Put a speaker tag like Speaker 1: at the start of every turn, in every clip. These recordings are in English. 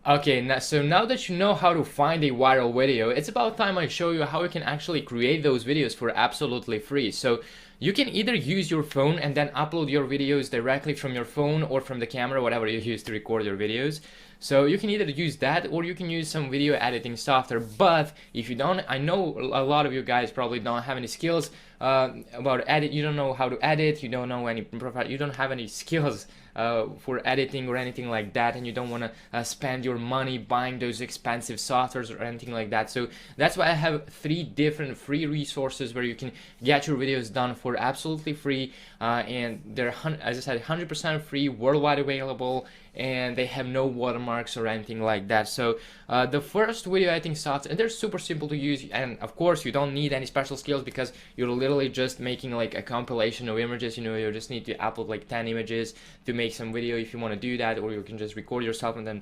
Speaker 1: Okay, so now that you know how to find a viral video, it's about time I show you how you can actually create those videos for absolutely free. So you can either use your phone and then upload your videos directly from your phone or from the camera, whatever you use to record your videos. So you can either use that or you can use some video editing software. But if you don't, I know a lot of you guys probably don't have any skills about edit. You don't know how to edit. You don't know any you don't have any skills for editing or anything like that, and you don't want to spend your money buying those expensive softwares or anything like that. So that's why I have 3 different free resources where you can get your videos done for absolutely free, and they're, as I said, 100% free, worldwide available, and they have no watermarks or anything like that. So the first video editing software, and they're super simple to use, and of course you don't need any special skills because you're literally just making like a compilation of images. You know, you just need to upload like 10 images to make some video if you want to do that, or you can just record yourself and then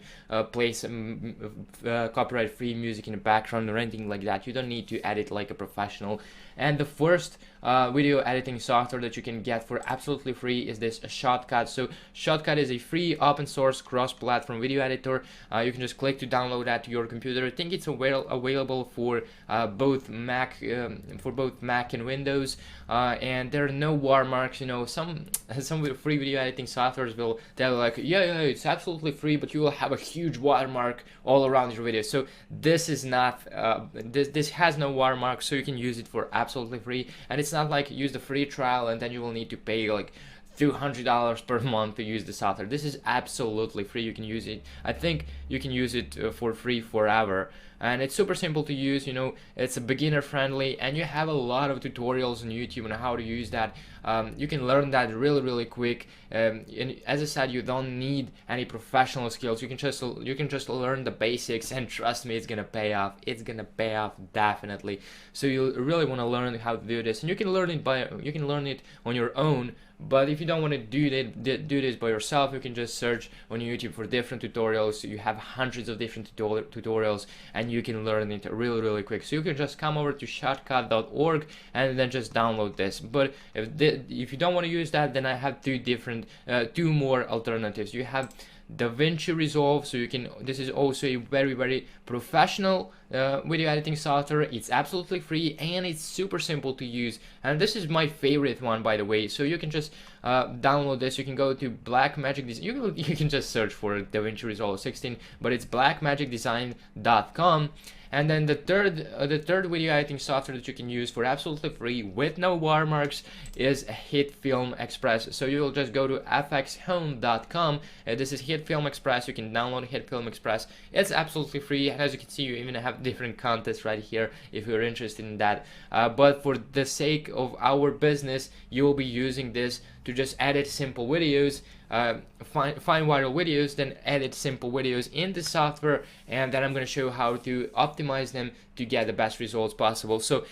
Speaker 1: play some copyright free music in the background or anything like that. You don't need to edit like a professional. And the first video editing software that you can get for absolutely free is this Shotcut. So Shotcut is a free open source cross-platform video editor. You can just click to download that to your computer. I think it's available for both Mac and Windows, and there are no watermarks. You know, some free video editing softwares will tell you like, yeah, it's absolutely free, but you will have a huge watermark all around your video. So this is not this has no watermark, so you can use it for absolutely free. And it's not like use the free trial and then you will need to pay like $200 per month to use the software. This is absolutely free. You can use it. I think you can use it for free forever, and it's super simple to use. You know, it's a beginner friendly, and you have a lot of tutorials on YouTube on how to use that. You can learn that really quick, and as I said, you don't need any professional skills. You can just learn the basics, and trust me, it's gonna pay off. It's gonna pay off definitely. So you really want to learn how to do this, and you can learn it on your own. But if you don't want to do this by yourself, you can just search on YouTube for different tutorials. You have hundreds of different tutorials, and you can learn it really quick. So you can just come over to shotcut.org and then just download this. But if you don't want to use that, then I have two more alternatives. You have DaVinci Resolve. So you can, this is also a very professional video editing software. It's absolutely free and it's super simple to use, and this is my favorite one, by the way. So you can just download this. You can go to Blackmagic Design. You can just search for DaVinci Resolve 16, but it's blackmagicdesign.com. And then the third video editing software that you can use for absolutely free with no watermarks is HitFilm Express. So you will just go to fxhome.com. This is HitFilm Express. You can download HitFilm Express. It's absolutely free, and as you can see, you even have different contests right here if you're interested in that. But for the sake of our business, you will be using this to just edit simple videos, find viral videos, then edit simple videos in the software, and then I'm going to show you how to optimize them to get the best results possible. So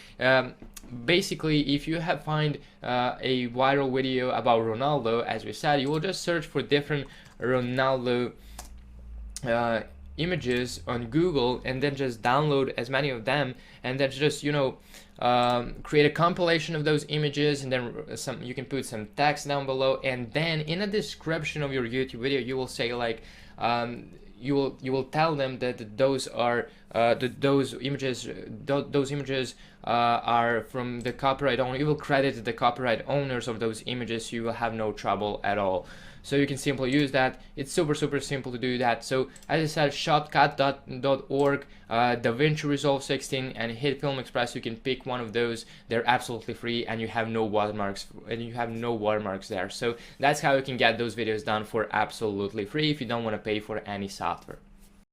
Speaker 1: basically, if you find a viral video about Ronaldo, as we said, you will just search for different Ronaldo images on Google, and then just download as many of them, and then just, you know, create a compilation of those images, and then you can put some text down below, and then in a description of your YouTube video you will say like you will tell them that those images are from the copyright owner. You will credit the copyright owners of those images, so you will have no trouble at all. So you can simply use that. It's super simple to do that. So as I said, shotcut.org, DaVinci Resolve 16, and HitFilm Express. You can pick one of those. They're absolutely free, and you have no watermarks. there. So that's how you can get those videos done for absolutely free if you don't want to pay for any software.